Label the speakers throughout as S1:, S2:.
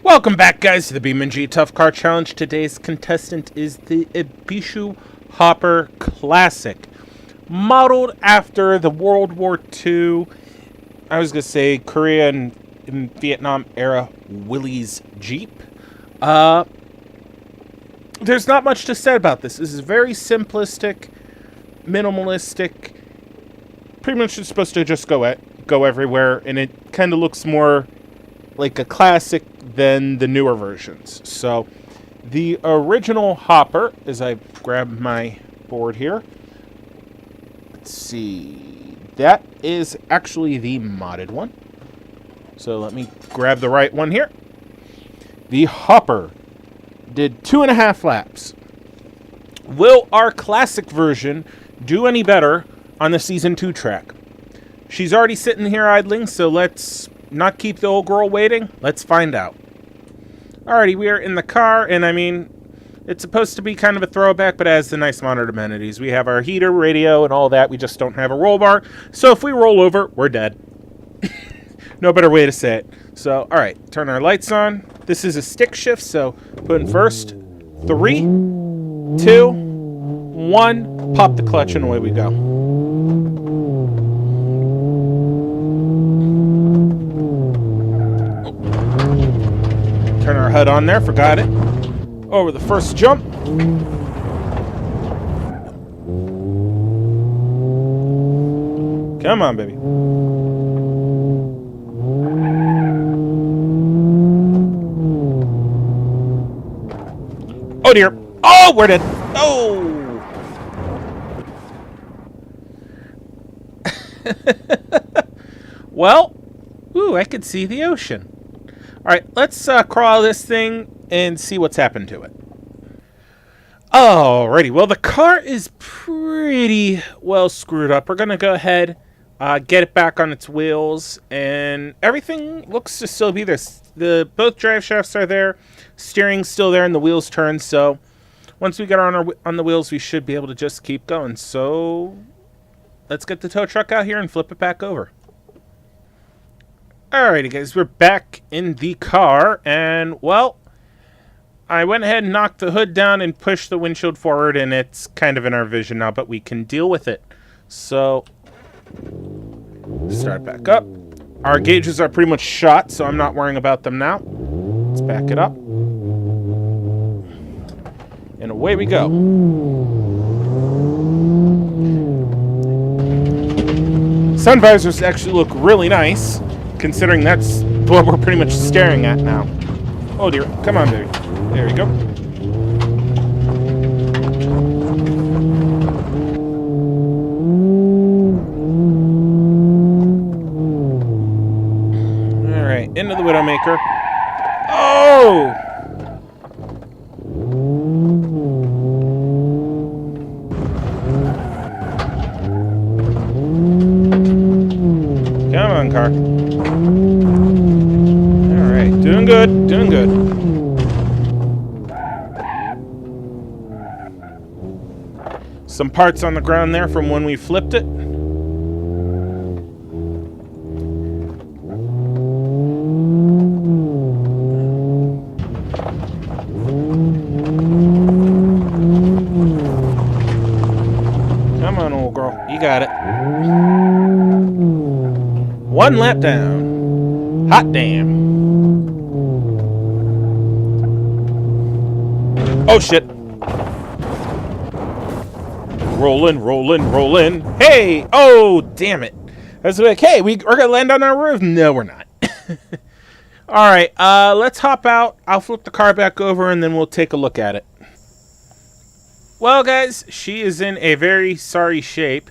S1: Welcome back, guys, to the BeamNG Tough Car Challenge. Today's contestant is the Ibishu Hopper Classic, modeled after the World War II, I was going to say Korea and Vietnam era Willys Jeep. There's not much to say about this. This is very simplistic, minimalistic. Pretty much it's supposed to just go everywhere, and it kind of looks more like a classic than the newer versions. So the original Hopper, as I grab my board here, let's see, that is actually the modded one. So let me grab the right one here. The Hopper did 2.5 laps. Will our classic version do any better on the Season 2 track? She's already sitting here idling, so let's not keep the old girl waiting. Let's find out. Alrighty, we are in the car, and I mean, it's supposed to be kind of a throwback, but it has the nice modern amenities. We have our heater, radio, and all that. We just don't have a roll bar. So if we roll over, we're dead. No better way to say it. So, alright, turn our lights on. This is a stick shift, so put in first. 3, 2, 1. Pop the clutch, and away we go. Turn our HUD on there, forgot it. Over the first jump. Come on, baby. Oh dear. Oh, we're dead. Oh. Well, ooh, I could see the ocean. Alright, let's crawl this thing and see what's happened to it. Alrighty, well, the car is pretty well screwed up. We're going to go ahead, get it back on its wheels, and everything looks to still be there. Both drive shafts are there, steering's still there, and the wheels turn, so once we get on the wheels, we should be able to just keep going. So let's get the tow truck out here and flip it back over. Alrighty, guys, we're back in the car, and, well, I went ahead and knocked the hood down and pushed the windshield forward, and it's kind of in our vision now, but we can deal with it. So, start back up. Our gauges are pretty much shot, so I'm not worrying about them now. Let's back it up. And away we go. Sun visors actually look really nice, considering that's what we're pretty much staring at now. Oh dear, come on, baby. There we go. Alright, into the Widowmaker. Oh! Come on, car. Alright, doing good, doing good. Some parts on the ground there from when we flipped it. Come on, old girl. You got it. One lap down. Hot damn. Oh, shit. Rolling, rolling, rolling. Hey! Oh, damn it. I was like, hey, we're going to land on our roof. No, we're not. Alright, let's hop out. I'll flip the car back over, and then we'll take a look at it. Well, guys, she is in a very sorry shape.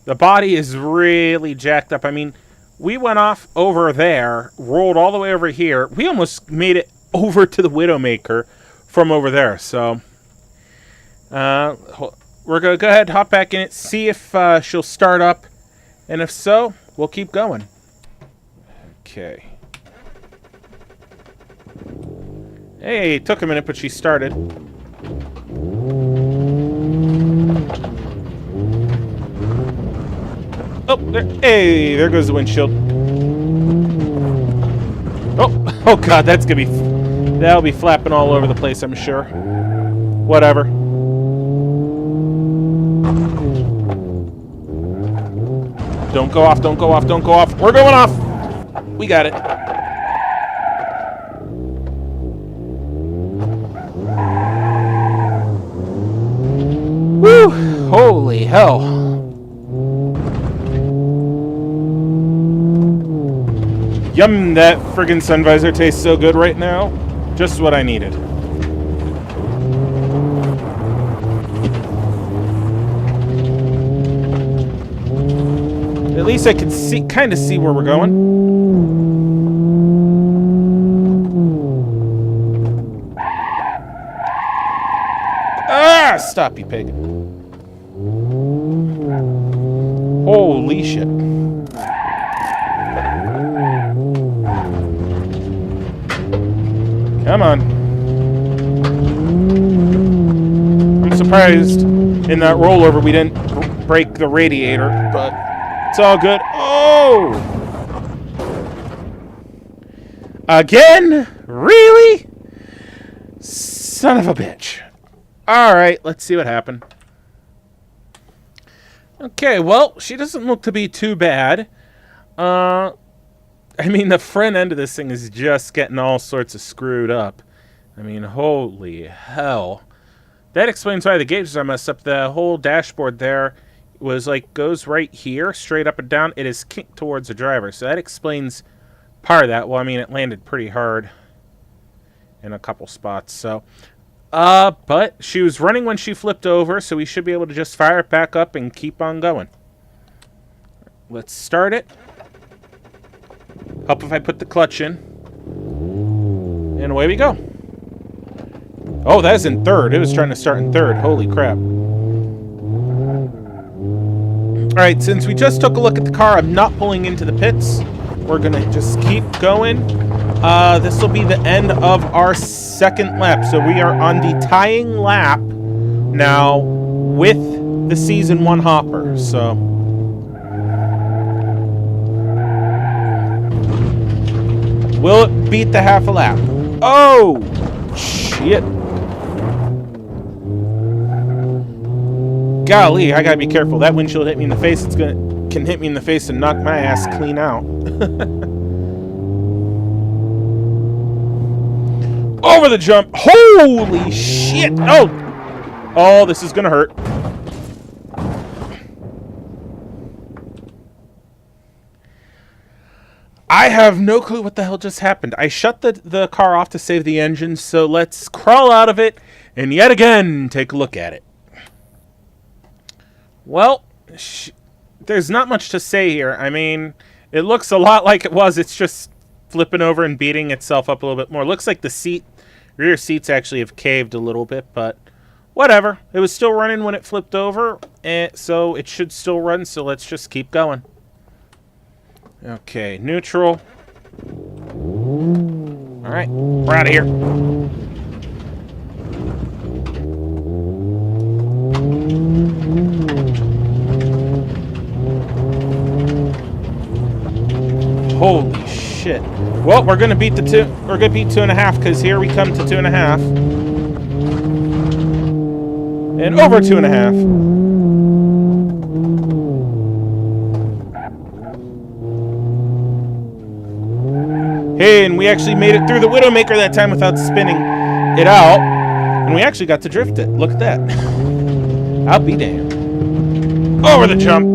S1: The body is really jacked up. I mean, we went off over there, rolled all the way over here. We almost made it over to the Widowmaker from over there. So, we're going to go ahead, hop back in it, see if she'll start up. And if so, we'll keep going. Okay. Hey, it took a minute, but she started. Oh, there, hey, there goes the windshield. Oh, oh God, that's gonna be They'll be flapping all over the place, I'm sure. Whatever. Don't go off, don't go off, don't go off. We're going off! We got it. Woo! Holy hell. Yum, that friggin' sun visor tastes so good right now. Just what I needed. At least I can see, kind of see where we're going. Ah! Stop, you pig. Holy shit. Come on. I'm surprised in that rollover we didn't break the radiator, but it's all good. Oh! Again? Really? Son of a bitch. Alright, let's see what happened. Okay, well, she doesn't look to be too bad. I mean, the front end of this thing is just getting all sorts of screwed up. I mean, holy hell. That explains why the gauges are messed up. The whole dashboard there was like, goes right here, straight up and down. It is kinked towards the driver. So that explains part of that. Well, I mean, it landed pretty hard in a couple spots. So, but she was running when she flipped over, so we should be able to just fire it back up and keep on going. Let's start it. Help if I put the clutch in. And away we go. Oh, that's in third. It was trying to start in third. Holy crap. Alright, since we just took a look at the car, I'm not pulling into the pits. We're going to just keep going. This will be the end of our second lap. So we are on the tying lap now with the Season 1 Hopper. So will it beat the half a lap? Oh, shit. Golly, I gotta be careful. That windshield hit me in the face. Can hit me in the face and knock my ass clean out. Over the jump. Holy shit. Oh, this is gonna hurt. I have no clue what the hell just happened. I shut the car off to save the engine, so let's crawl out of it and yet again take a look at it. Well, there's not much to say here. I mean, it looks a lot like it was. It's just flipping over and beating itself up a little bit more. Looks like the rear seats actually have caved a little bit, but whatever. It was still running when it flipped over, and so it should still run, so let's just keep going. Okay, neutral. Alright, we're out of here. Holy shit. Well, we're gonna beat 2.5, because here we come to 2.5. And over 2.5. Hey, and we actually made it through the Widowmaker that time without spinning it out. And we actually got to drift it. Look at that. I'll be damned. Over the jump.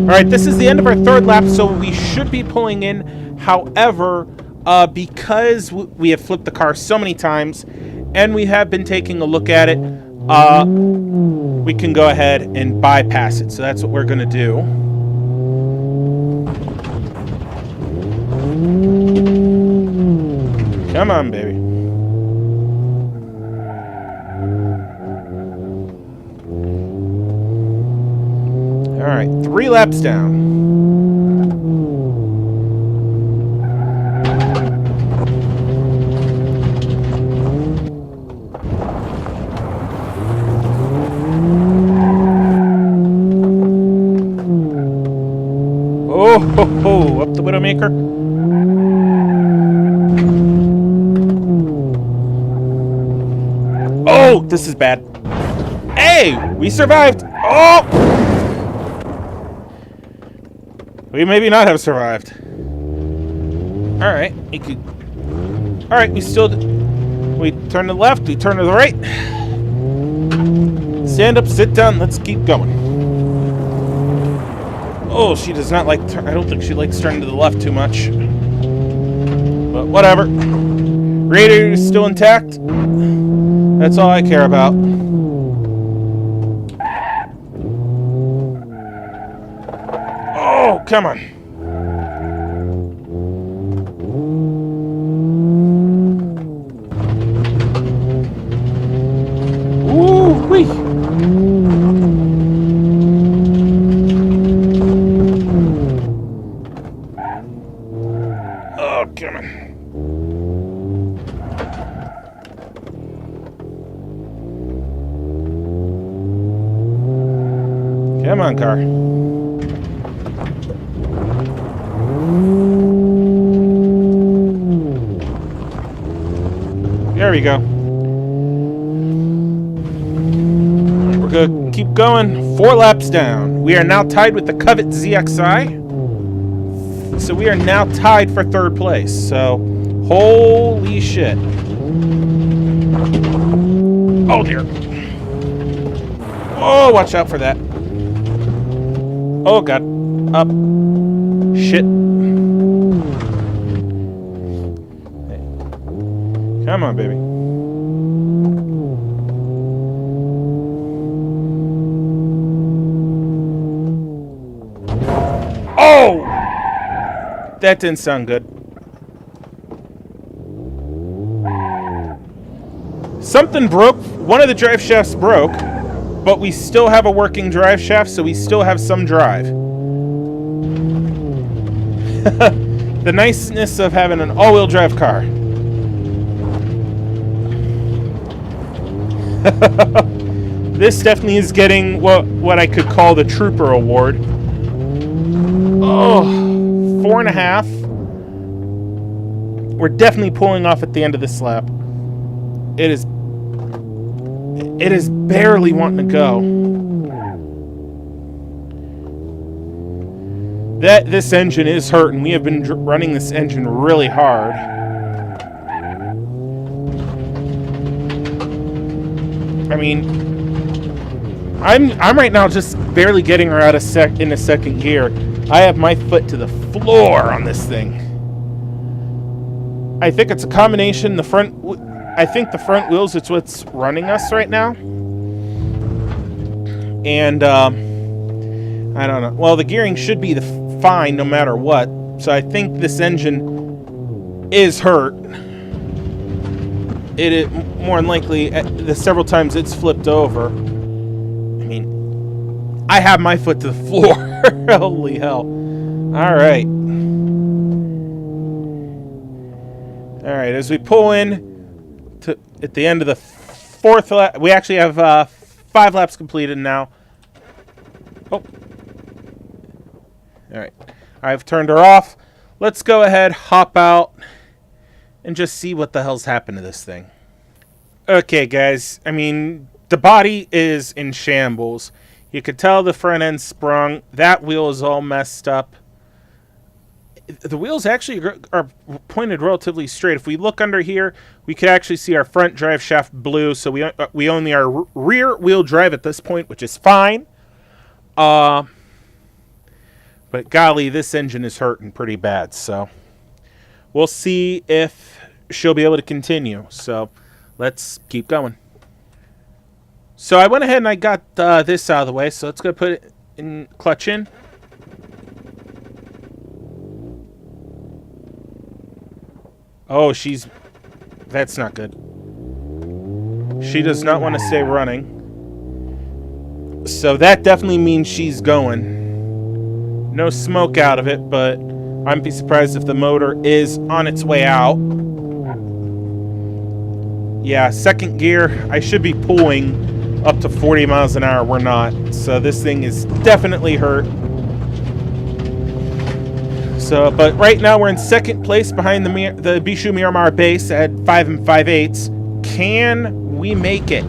S1: Alright, this is the end of our third lap, so we should be pulling in. However, because we have flipped the car so many times, and we have been taking a look at it, we can go ahead and bypass it. So that's what we're going to do. Come on, baby. Alright, 3 laps down. Oh, ho, ho, up the Widowmaker. Oh, this is bad. Hey, we survived. Oh! We maybe not have survived. Alright, Alright, we turn to the left, we turn to the right. Stand up, sit down, let's keep going. Oh, she does not like... I don't think she likes turning to the left too much. But whatever. Radiator is still intact. That's all I care about. Oh, come on. Ooh-wee. Oh, come on. Come on, car. There we go. We're going to keep going. 4 laps down. We are now tied with the Covet ZXI. So we are now tied for 3rd place. So, holy shit. Oh, dear. Oh, watch out for that. Oh, God. Up. Shit. Hey. Come on, baby. Oh! That didn't sound good. Something broke. One of the drive shafts broke, but we still have a working drive shaft, so we still have some drive. The niceness of having an all-wheel drive car. This definitely is getting what I could call the Trooper Award. Oh, 4.5. We're definitely pulling off at the end of this lap. It is barely wanting to go. This engine is hurting. We have been running this engine really hard. I mean, I'm right now just barely getting her out of into second gear. I have my foot to the floor on this thing. I think it's a combination. I think the front wheels, it's what's running us right now. And I don't know. Well, the gearing should be fine no matter what. So I think this engine is hurt. It is more than likely the several times it's flipped over. I mean, I have my foot to the floor. Holy hell! All right, as we pull in at the end of the 4th lap, we actually have 5 laps completed now. Oh. Alright. I've turned her off. Let's go ahead, hop out, and just see what the hell's happened to this thing. Okay, guys. I mean, the body is in shambles. You could tell the front end sprung. That wheel is all messed up. The wheels actually are pointed relatively straight. If we look under here, we could actually see our front drive shaft blue. So we only are rear wheel drive at this point, which is fine. But golly, this engine is hurting pretty bad. So we'll see if she'll be able to continue. So let's keep going. So I went ahead and I got this out of the way. So let's go put it in clutch in. Oh, that's not good. She does not want to stay running. So that definitely means she's going. No smoke out of it, but I'd be surprised if the motor is on its way out. Yeah, second gear. I should be pulling up to 40 miles an hour. We're not. So this thing is definitely hurt. So, but right now we're in second place behind the Ibishu Miramar base at 5 5/8. Can we make it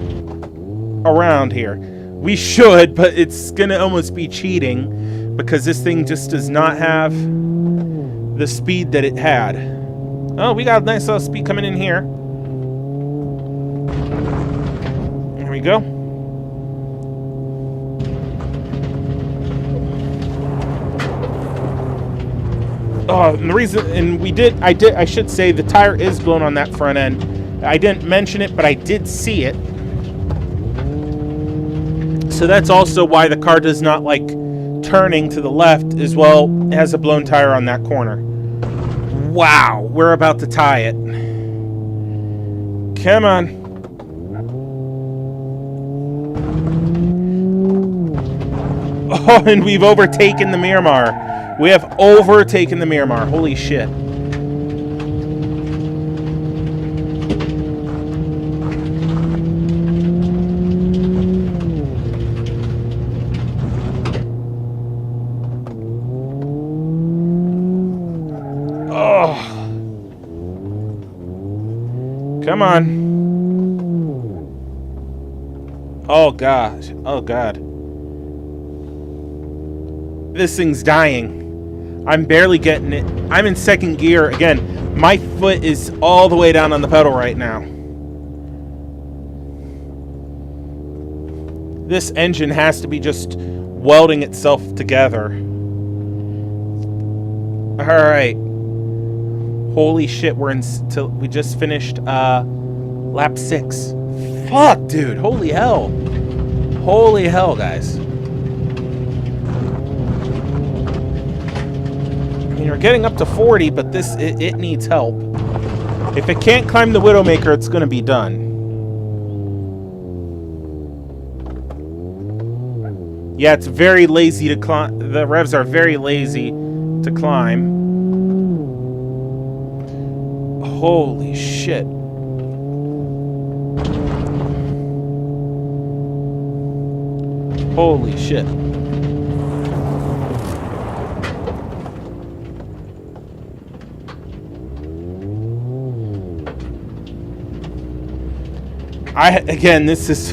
S1: around here. We should, but it's gonna almost be cheating because this thing just does not have the speed that it had. Oh, we got a nice little speed coming in here. There we go. Oh, and the reason, and I should say the tire is blown on that front end. I didn't mention it, but I did see it. So that's also why the car does not like turning to the left as well. It has a blown tire on that corner. Wow, we're about to tie it. Come on. Oh, and we've overtaken the Miramar. We have overtaken the Miramar. Holy shit. Oh. Come on. Oh, gosh. Oh, God. This thing's dying. I'm barely getting it. I'm in second gear. Again, my foot is all the way down on the pedal right now. This engine has to be just welding itself together. Alright. Holy shit, we just finished lap 6. Fuck, dude. Holy hell. Holy hell, guys. You're getting up to 40, but it needs help. If it can't climb the Widowmaker, it's going to be done. Yeah, it's very lazy to climb. The revs are very lazy to climb. Holy shit. Holy shit. Again, this is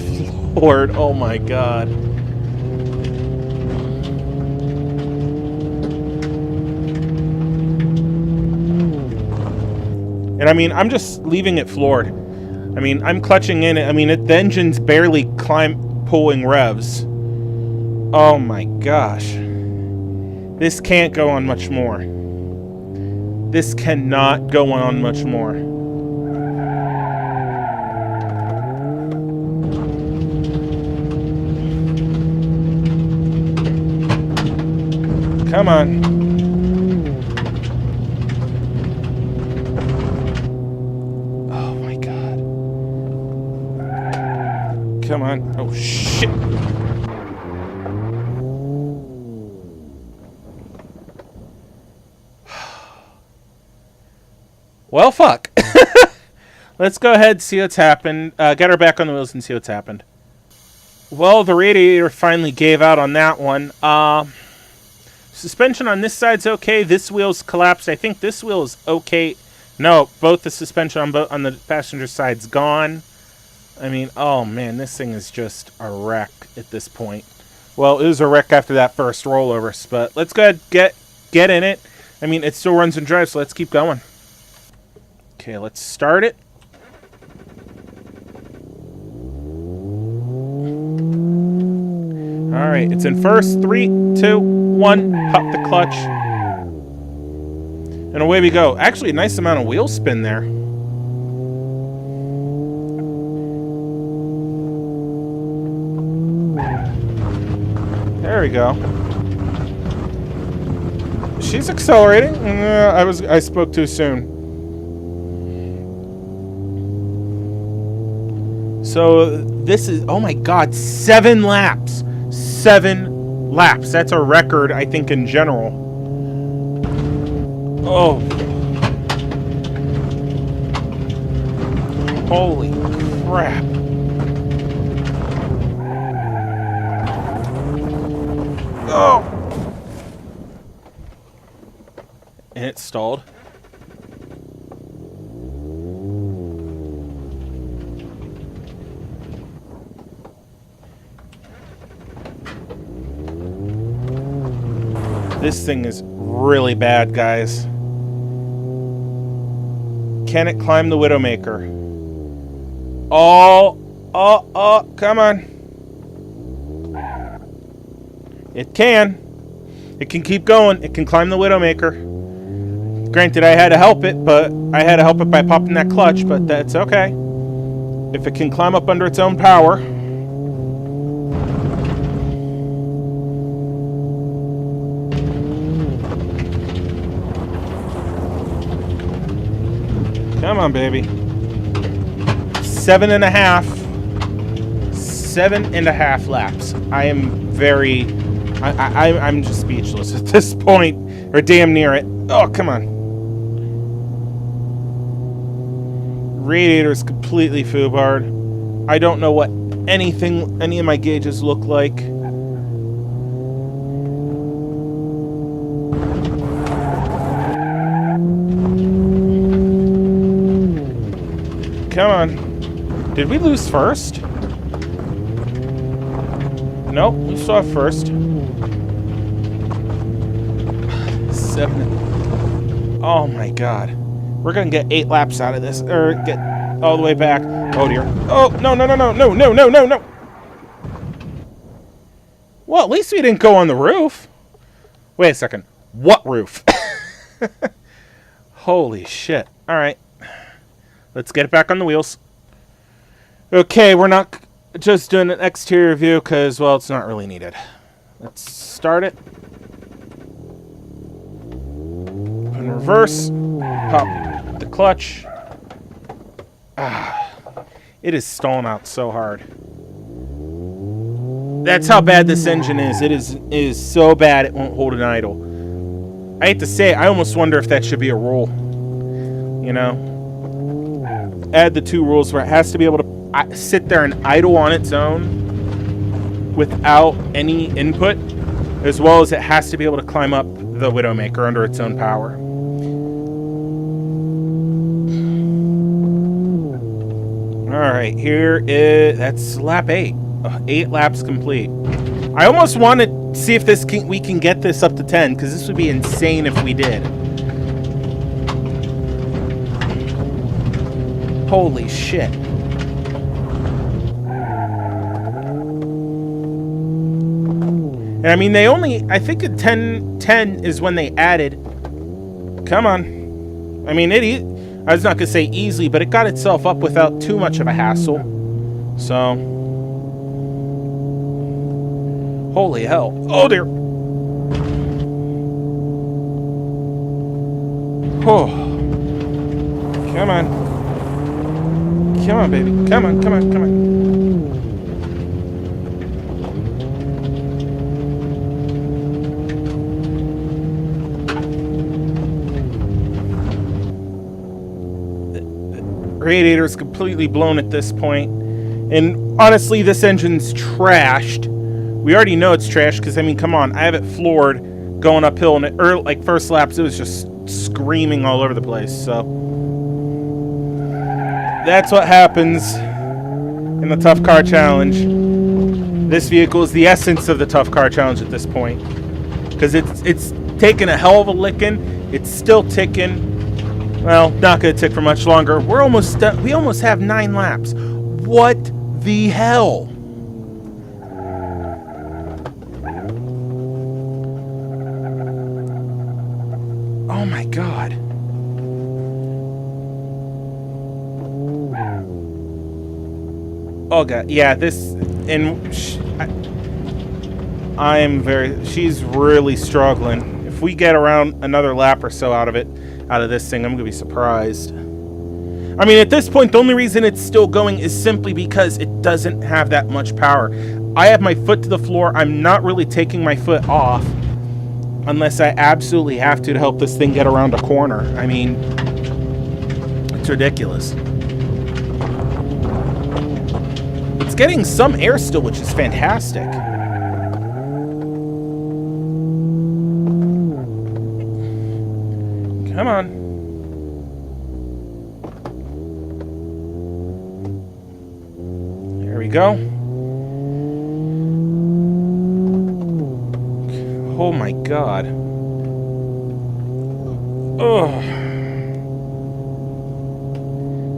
S1: floored. Oh my god. And I mean, I'm just leaving it floored. I mean, I'm clutching in it. I mean, the engine's barely pulling revs. Oh my gosh. This can't go on much more. This cannot go on much more. Come on. Oh my god. Come on. Oh shit. Well, fuck. Let's go ahead and see what's happened. Get her back on the wheels and see what's happened. Well, the radiator finally gave out on that one. Suspension on this side's okay. This wheel's collapsed. I think this wheel is okay. No, both the suspension on the passenger side's gone. I mean, oh man, this thing is just a wreck at this point. Well, it was a wreck after that first rollover, but let's go ahead and get in it. I mean, it still runs and drives, so let's keep going. Okay, let's start it. Alright, it's in first. 3, 2, 1. Pop the clutch. And away we go. Actually, a nice amount of wheel spin there. There we go. She's accelerating. I spoke too soon. So this is, oh my god, 7 laps. 7 laps. That's a record, I think, in general. Oh. Holy crap. Oh. And it stalled. This thing is really bad, guys. Can it climb the Widowmaker? Oh, come on. It can. It can keep going. It can climb the Widowmaker. Granted, I had to help it, but I had to help it by popping that clutch, but that's okay. If it can climb up under its own power. Come on, baby. 7.5. 7.5 laps. I am very... I'm just speechless at this point. Or damn near it. Oh, come on. Radiator's completely foobarred. I don't know what any of my gauges look like. Come on. Did we lose first? Nope, we saw first. 7. Oh my god. We're gonna get 8 laps out of this, or get all the way back. Oh dear. Oh, no. Well, at least we didn't go on the roof. Wait a second. What roof? Holy shit. Alright. Let's get it back on the wheels. Okay, we're not just doing an exterior view because, well, it's not really needed. Let's start it. In reverse. Pop the clutch. It is stalling out so hard. That's how bad this engine is. It is so bad it won't hold an idle. I hate to say it, I almost wonder if that should be a rule. You know? Add the 2 rules where it has to be able to sit there and idle on its own without any input, as well as it has to be able to climb up the Widowmaker under its own power. Alright, that's lap 8. 8 laps complete. I almost want to see if we can get this up to 10, because this would be insane if we did. Holy shit. And I mean, I think at 10 is when they added. Come on. I mean, I was not going to say easily, but it got itself up without too much of a hassle. So. Holy hell. Oh, dear. Oh. Come on. Come on, baby. Come on. The radiator is completely blown at this point. And honestly, this engine's trashed. We already know it's trashed because, I mean, come on. I have it floored going uphill. And like first laps, it was just screaming all over the place. So that's what happens in the Tough Car Challenge. This vehicle is the essence of the Tough Car Challenge at this point. Because it's taken a hell of a licking. It's still ticking. Well, not going to tick for much longer. We're almost done. We almost have 9 laps. What the hell? Oh my god. Oh god, yeah, she's really struggling. If we get around another lap or so out of this thing, I'm gonna be surprised. I mean, at this point, the only reason it's still going is simply because it doesn't have that much power. I have my foot to the floor. I'm not really taking my foot off unless I absolutely have to help this thing get around a corner. I mean, it's ridiculous. It's getting some air still, which is fantastic. Come on. There we go. Oh my god.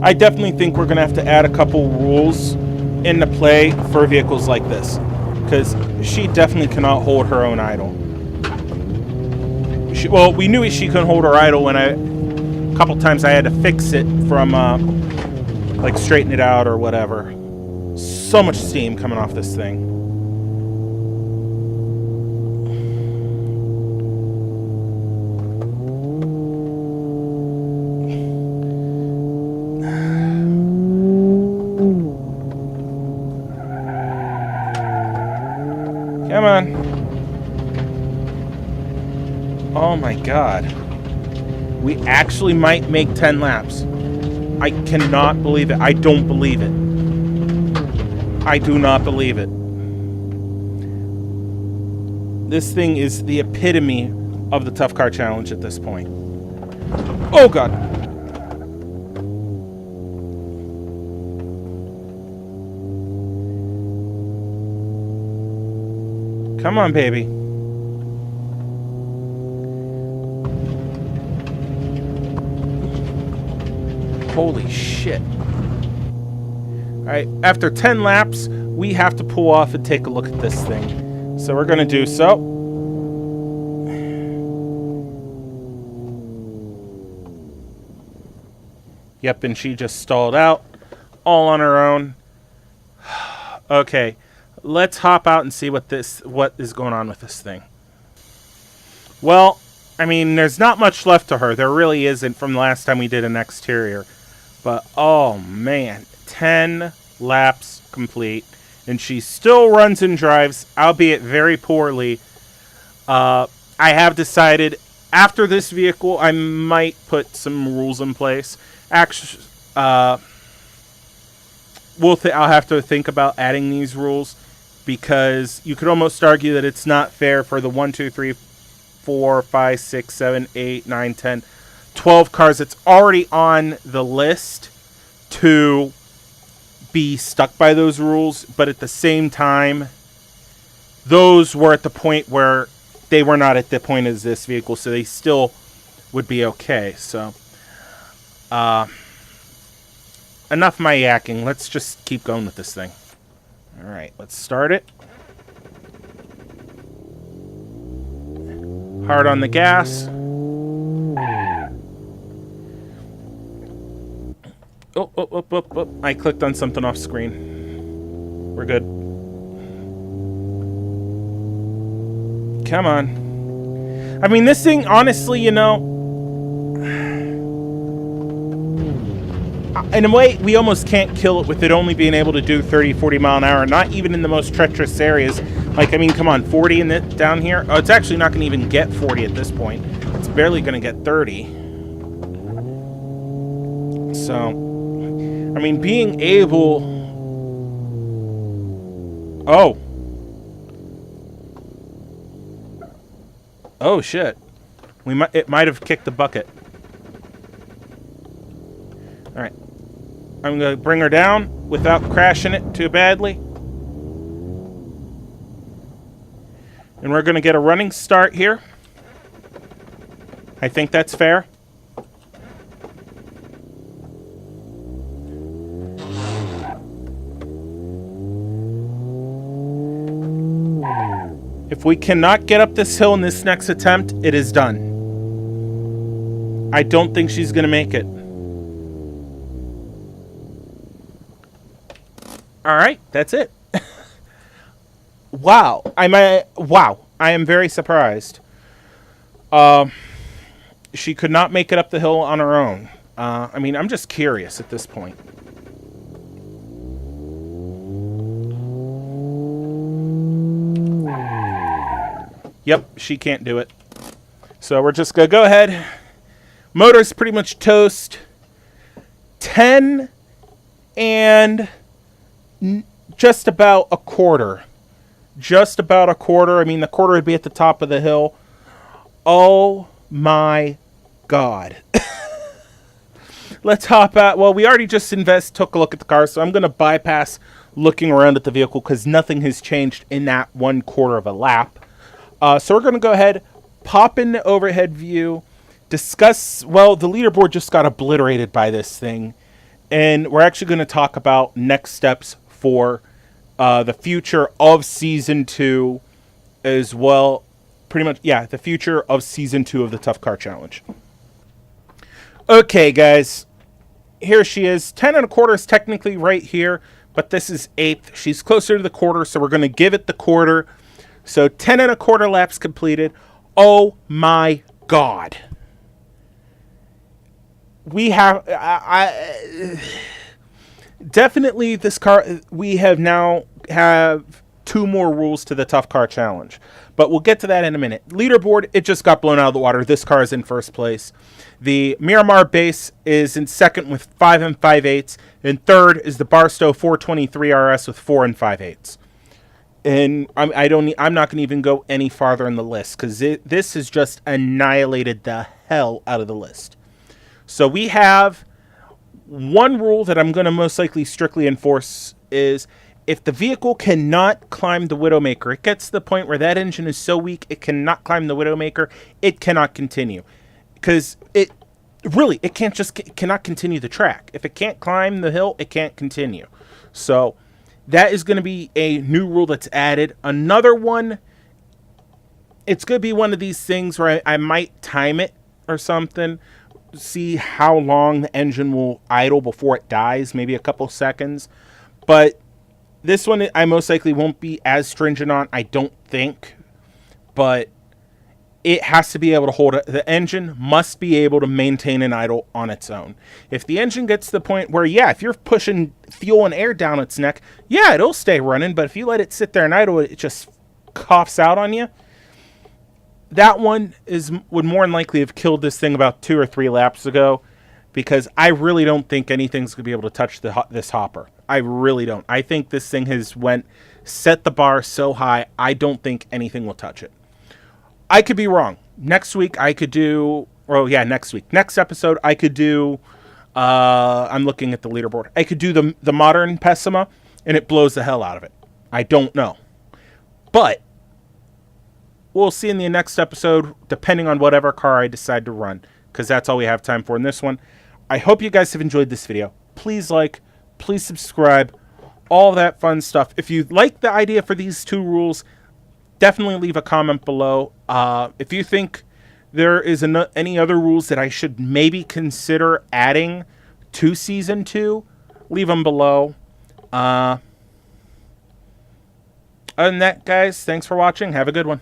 S1: I definitely think we're going to have to add a couple rules into play for vehicles like this, because she definitely cannot hold her own idle. Well, we knew she couldn't hold her idle when a couple times I had to fix it from like straighten it out or whatever. So much steam coming off this thing. Come on. Oh my god. We actually might make 10 laps. I cannot believe it. I don't believe it. I do not believe it. This thing is the epitome of the Tough Car Challenge at this point. Oh god. Come on, baby. Holy shit. Alright, after 10 laps, we have to pull off and take a look at this thing. So we're going to do so. Yep, and she just stalled out. All on her own. Okay. Let's hop out and see what is going on with this thing. Well, I mean, there's not much left to her. There really isn't from the last time we did an exterior. But, oh man, 10 laps complete. And she still runs and drives, albeit very poorly. I have decided, after this vehicle, I might put some rules in place. Actually, I'll have to think about adding these rules. Because you could almost argue that it's not fair for the 1, 2, 3, 4, 5, 6, 7, 8, 9, 10, 12 cars that's already on the list to be stuck by those rules. But at the same time, those were at the point where they were not at the point as this vehicle. So they still would be okay. So, enough of my yakking. Let's just keep going with this thing. Alright, let's start it. Hard on the gas. Oh. I clicked on something off screen. We're good. Come on. I mean, this thing, honestly, you know, in a way, we almost can't kill it with it only being able to do 30, 40 mile an hour. Not even in the most treacherous areas. Like, I mean, come on, 40 in it down here? Oh, it's actually not going to even get 40 at this point. It's barely going to get 30. So, I mean, being able... Oh. Oh, shit. It might have kicked the bucket. Alright. I'm going to bring her down without crashing it too badly. And we're going to get a running start here. I think that's fair. If we cannot get up this hill in this next attempt, it is done. I don't think she's going to make it. Alright, that's it. Wow. Wow. I am very surprised. She could not make it up the hill on her own. I mean, I'm just curious at this point. Yep, she can't do it. So we're just going to go ahead. Motor's pretty much toast. 10 and just about a quarter. Just about a quarter. I mean, the quarter would be at the top of the hill. Oh my God. Let's hop out. Well, we already just took a look at the car, so I'm going to bypass looking around at the vehicle because nothing has changed in that 1/4 of a lap. So we're going to go ahead, pop in the overhead view, discuss, well, the leaderboard just got obliterated by this thing. And we're actually going to talk about next steps for the future of Season 2 as well. Pretty much, yeah, the future of Season 2 of the Tough Car Challenge. Okay, guys. Here she is. 10 1/4 is technically right here, but this is 8th. She's closer to the quarter, so we're going to give it the quarter. So 10 1/4 laps completed. Oh my God. We have... definitely this car... We now have 2 more rules to the Tough Car Challenge. But we'll get to that in a minute. Leaderboard, it just got blown out of the water. This car is in first place. The Miramar base is in second with 5 5/8. And third is the Barstow 423 RS with 4 5/8. And I'm not going to even go any farther in the list because this has just annihilated the hell out of the list. So we have one rule that I'm going to most likely strictly enforce is if the vehicle cannot climb the Widowmaker, it gets to the point where that engine is so weak it cannot climb the Widowmaker, it cannot continue. Because it cannot continue the track. If it can't climb the hill, it can't continue. So that is going to be a new rule that's added. Another one, it's going to be one of these things where I might time it or something. See how long the engine will idle before it dies. Maybe a couple seconds. But this one I most likely won't be as stringent on, I don't think. But it has to be able to hold it. The engine must be able to maintain an idle on its own. If the engine gets to the point where, yeah, if you're pushing fuel and air down its neck, yeah, it'll stay running. But if you let it sit there and idle, it just coughs out on you. That one would more than likely have killed this thing about 2 or 3 laps ago, because I really don't think anything's going to be able to touch this hopper. I really don't. I think this thing has set the bar so high, I don't think anything will touch it. I could be wrong. Next week I could do... Oh, yeah, next week. Next episode I could do... I'm looking at the leaderboard. I could do the modern Pessima, and it blows the hell out of it. I don't know. But we'll see in the next episode, depending on whatever car I decide to run, because that's all we have time for in this one. I hope you guys have enjoyed this video. Please like, please subscribe, all that fun stuff. If you like the idea for these 2 rules, definitely leave a comment below. If you think there is any other rules that I should maybe consider adding to Season 2, leave them below. Other than that, guys, thanks for watching. Have a good one.